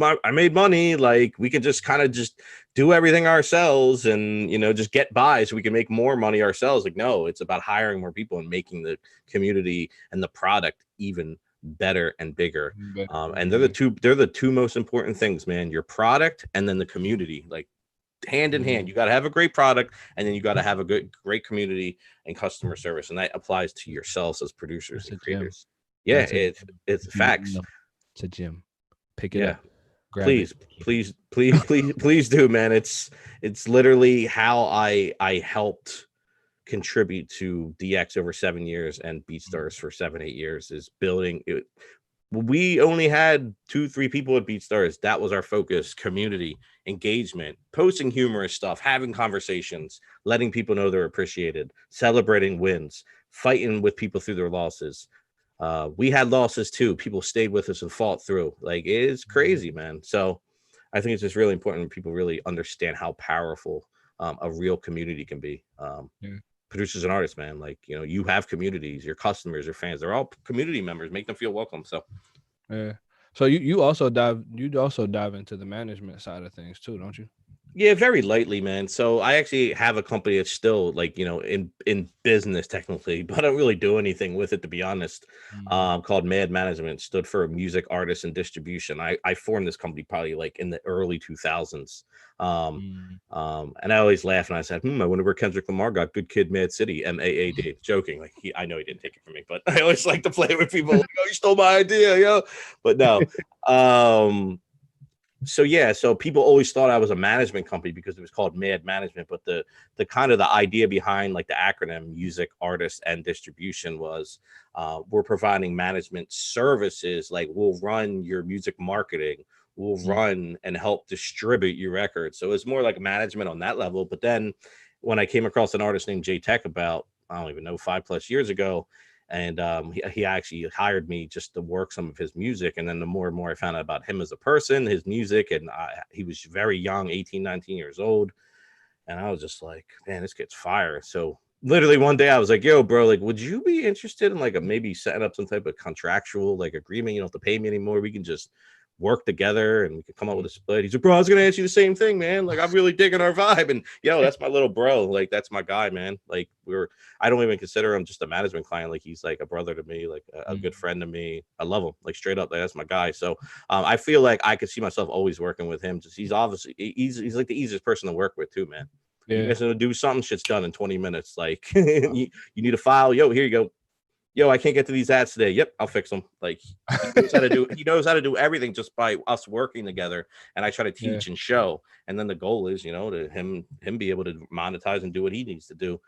money. Like we can just kind of just do everything ourselves and just get by so we can make more money ourselves. Like, no, it's about hiring more people and making the community and the product even better and bigger. And they're the two most important things, man. Your product and then the community, like hand in hand. You got to have a great product, and then you got to have a great community and customer service, and that applies to yourselves as producers and creators. Yeah, it's facts. It's a gym. Pick it Yeah, up. Grab please, it. please do, man. It's literally how I helped contribute to DX over 7 years and BeatStars for 7-8 years is building it. We only had 2-3 people at BeatStars. That was our focus: community engagement, posting humorous stuff, having conversations, letting people know they're appreciated, celebrating wins, fighting with people through their losses. We had losses too. People stayed with us and fought through. Like, it's crazy, man. So I think it's just really important when people really understand how powerful a real community can be. Yeah. Producers and artists, man, like, you have communities, your customers, your fans, they're all community members. Make them feel welcome. So Yeah. So you also dive into the management side of things too, don't you? yeah, very lightly, man. So I actually have a company that's still like, in business technically, but I don't really do anything with it, to be honest. Called Mad Management. Stood for Music, Artists, and Distribution. I formed this company probably like in the early 2000s. And I always laugh and I said, I wonder where Kendrick Lamar got Good Kid, Mad City, MAAD. Joking, like I know he didn't take it from me, but I always like to play with people. Like, oh, you stole my idea, yo. But no. So people always thought I was a management company because it was called Mad Management, but the kind of the idea behind like the acronym Music, Artists, and Distribution was we're providing management services. Like, we'll run your music marketing, we'll run and help distribute your records. So it's more like management on that level. But then when I came across an artist named J Tech about, I don't even know, 5+ years ago, and he actually hired me just to work some of his music. And then the more and more I found out about him as a person, his music, and he was very young, 18, 19 years old. And I was just like, man, this kid's fire. So literally one day I was like, yo, bro, like, would you be interested in like maybe setting up some type of contractual like agreement? You don't have to pay me anymore. We can just work together and we could come up with a split. He's like, bro, I was gonna ask you the same thing, man. Like, I'm really digging our vibe. And that's my little bro. Like, that's my guy, man. Like, I don't even consider him just a management client. Like, he's like a brother to me, like a good friend to me. I love him, like, straight up. Like, that's my guy. So I feel like I could see myself always working with him. Just he's like the easiest person to work with too, man. You guys gonna do something, shit's done in 20 minutes. Like, you need a file. Yo, here you go. Yo, I can't get to these ads today. Yep, I'll fix them. Like, he knows how to do everything just by us working together. And I try to teach and show. And then the goal is, to him be able to monetize and do what he needs to do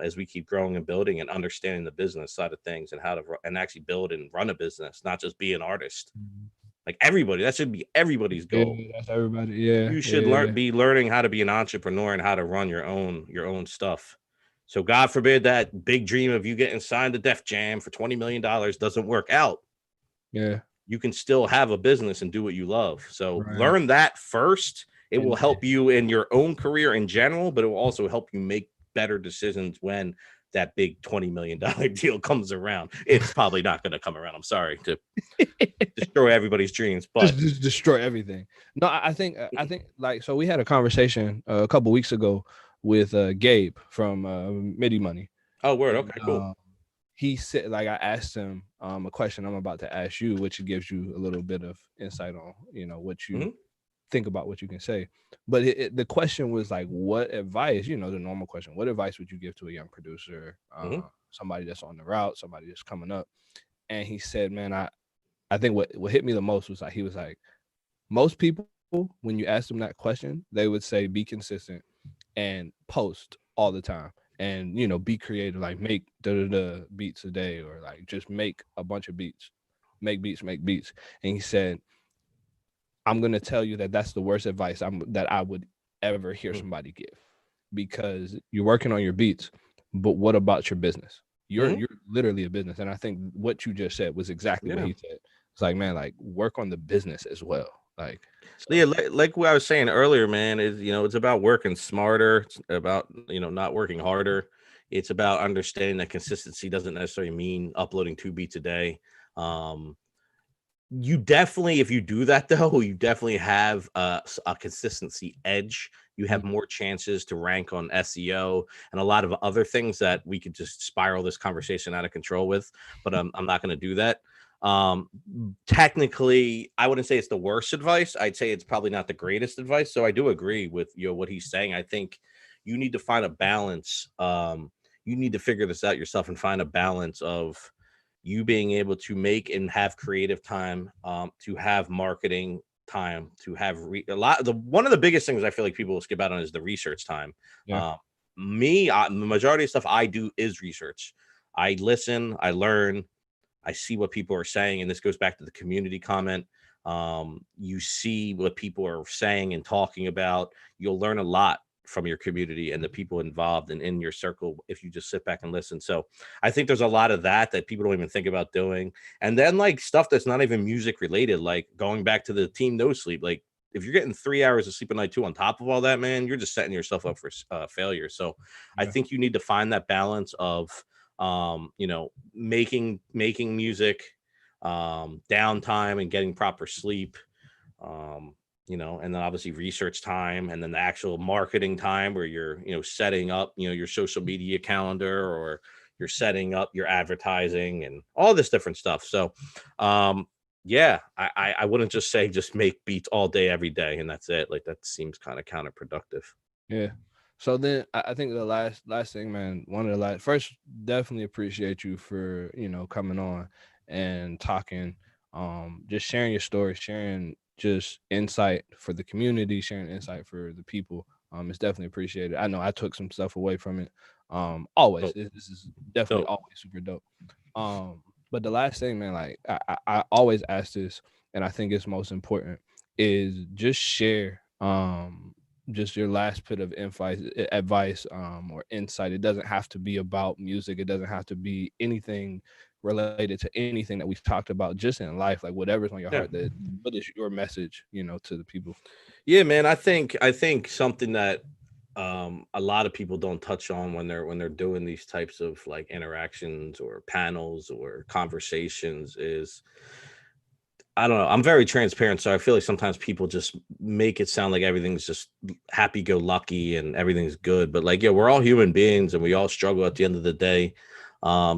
as we keep growing and building and understanding the business side of things and how to and actually build and run a business, not just be an artist. Like, everybody, that should be everybody's goal. Yeah, that's everybody. Yeah, You should be learning how to be an entrepreneur and how to run your own stuff. So God forbid that big dream of you getting signed to Def Jam for $20 million doesn't work out. Yeah. You can still have a business and do what you love. So learn that first. It will help you in your own career in general, but it will also help you make better decisions when that big $20 million deal comes around. It's probably not going to come around. I'm sorry to destroy everybody's dreams, but just destroy everything. No, I think like, so we had a conversation a couple weeks ago with Gabe from MIDI Money. oh, word. And, Okay, cool. he said, like, I asked him a question I'm about to ask you, which gives you a little bit of insight on, what you think about what you can say. But the question was like, what advice, the normal question, what advice would you give to a young producer, somebody that's on the route, somebody that's coming up? And he said, man, I think what hit me the most was like, he was like, most people, when you ask them that question, they would say, be consistent and post all the time. And be creative, like make beats a day, or like just make a bunch of beats, make beats. And he said, I'm gonna tell you that that's the worst advice that I would ever hear somebody give, because you're working on your beats, but what about your business? You're literally a business, and I think what you just said was exactly what he said. It's like, man, like, work on the business as well. Like, so. Yeah, like what I was saying earlier, man, is it's about working smarter. It's about not working harder. It's about understanding that consistency doesn't necessarily mean uploading 2 beats a day. You definitely, if you do that though, you definitely have a consistency edge. You have more chances to rank on SEO and a lot of other things that we could just spiral this conversation out of control with, but I'm not going to do that. Technically, I wouldn't say it's the worst advice. I'd say it's probably not the greatest advice. So I do agree with what he's saying. I think you need to find a balance. You need to figure this out yourself and find a balance of you being able to make and have creative time, to have marketing time, to have one of the biggest things I feel like people will skip out on is the research time. The majority of stuff I do is research. I listen, I learn, I see what people are saying, and this goes back to the community comment. You see what people are saying and talking about. You'll learn a lot from your community and the people involved and in your circle if you just sit back and listen. So I think there's a lot of that people don't even think about doing. And then like stuff that's not even music related, like going back to the team no sleep. Like if you're getting 3 hours of sleep a night too on top of all that, man, you're just setting yourself up for failure. So I think you need to find that balance of making music, downtime and getting proper sleep, and then obviously research time, and then the actual marketing time where you're, setting up, your social media calendar, or you're setting up your advertising and all this different stuff. So, I wouldn't just say just make beats all day, every day, and that's it. Like that seems kind of counterproductive. Yeah. So then I think the last thing, man, one of the last, first, definitely appreciate you for, coming on and talking, just sharing your story, sharing just insight for the community, sharing insight for the people. It's definitely appreciated. I know I took some stuff away from it. Always, this is definitely always super dope. But the last thing, man, like I always ask this, and I think it's most important, is just share just your last bit of advice or insight. It doesn't have to be about music. It doesn't have to be anything related to anything that we've talked about, just in life, like whatever's on your heart. What is your message, to the people? Yeah, man, I think something that a lot of people don't touch on when they're doing these types of like interactions or panels or conversations is, I don't know. I'm very transparent, so I feel like sometimes people just make it sound like everything's just happy-go-lucky and everything's good. But like, yeah, we're all human beings and we all struggle at the end of the day.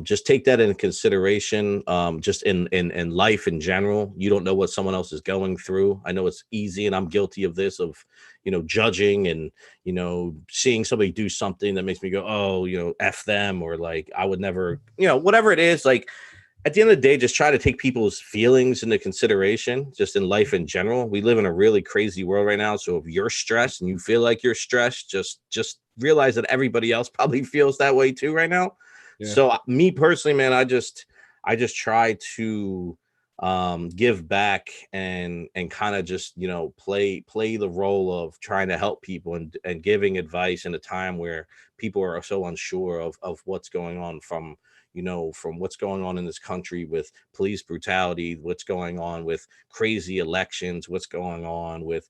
Just take that into consideration. Just in life in general, you don't know what someone else is going through. I know it's easy, and I'm guilty of this, of judging and seeing somebody do something that makes me go, oh, F them, or like I would never, whatever it is, like. At the end of the day, just try to take people's feelings into consideration, just in life in general. We live in a really crazy world right now. So if you're stressed and you feel like you're stressed, just realize that everybody else probably feels that way too right now. Yeah. So me personally, man, I just try to give back and kind of just, play the role of trying to help people and giving advice in a time where people are so unsure of what's going on, from what's going on in this country with police brutality, what's going on with crazy elections, what's going on with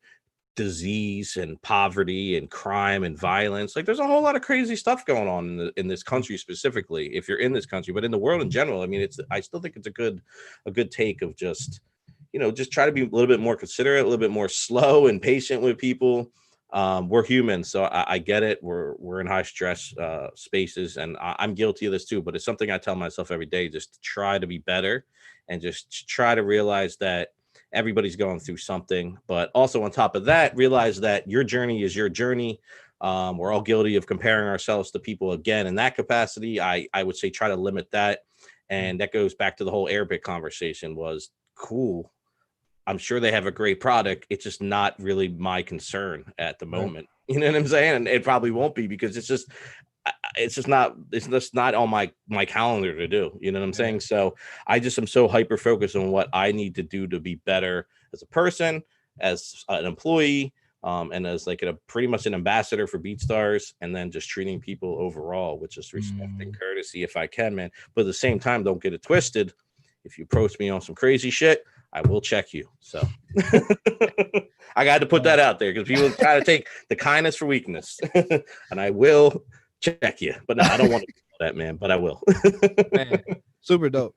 disease and poverty and crime and violence. Like there's a whole lot of crazy stuff going on in this country specifically, if you're in this country, but in the world in general. I mean, I still think it's a good take of just, just try to be a little bit more considerate, a little bit more slow and patient with people. We're human, so I get it. We're in high stress spaces, and I'm guilty of this too. But it's something I tell myself every day, just to try to be better, and just try to realize that everybody's going through something. But also on top of that, realize that your journey is your journey. We're all guilty of comparing ourselves to people again in that capacity. I would say try to limit that, and that goes back to the whole Arabic conversation. Was cool. I'm sure they have a great product. It's just not really my concern at the moment. Right. You know what I'm saying? And it probably won't be, because it's just not on my calendar to do. You know what I'm saying? So I just am so hyper focused on what I need to do to be better as a person, as an employee, and as like pretty much an ambassador for BeatStars, and then just treating people overall with just respect and courtesy if I can, man. But at the same time, don't get it twisted. If you approach me on some crazy shit, I will check you. So I got to put that out there, because people try to take the kindness for weakness, and I will check you. But no, I don't want to do that, man, but I will. Man, super dope.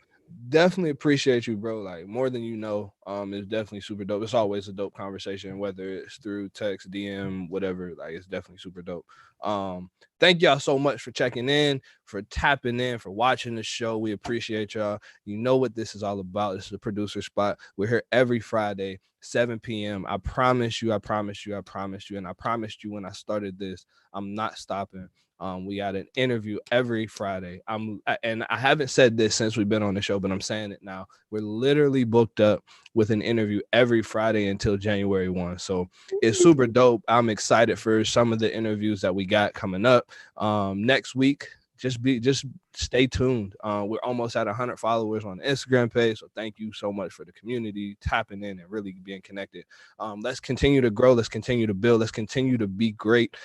Definitely appreciate you, bro. Like, more than you know. It's definitely super dope. It's always a dope conversation, whether it's through text, DM, whatever. Like, it's definitely super dope. Thank y'all so much for checking in, for tapping in, for watching the show. We appreciate y'all. You know what this is all about. This is the Producer Spot. We're here every Friday, 7 p.m. I promise you, and I promised you when I started this, I'm not stopping. We got an interview every Friday. And I haven't said this since we've been on the show, but I'm saying it now. We're literally booked up with an interview every Friday until January 1. So it's super dope. I'm excited for some of the interviews that we got coming up next week. Just stay tuned. We're almost at 100 followers on the Instagram page. So thank you so much for the community tapping in and really being connected. Let's continue to grow. Let's continue to build. Let's continue to be great.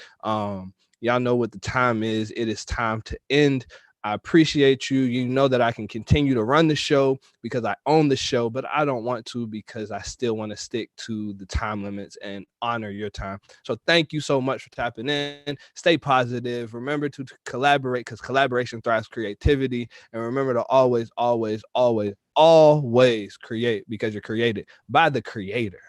Y'all know what the time is. It is time to end. I appreciate you. You know that I can continue to run the show because I own the show, but I don't want to, because I still want to stick to the time limits and honor your time. So thank you so much for tapping in. Stay positive. Remember to collaborate, because collaboration thrives creativity. And remember to always, always, always, always create, because you're created by the creator.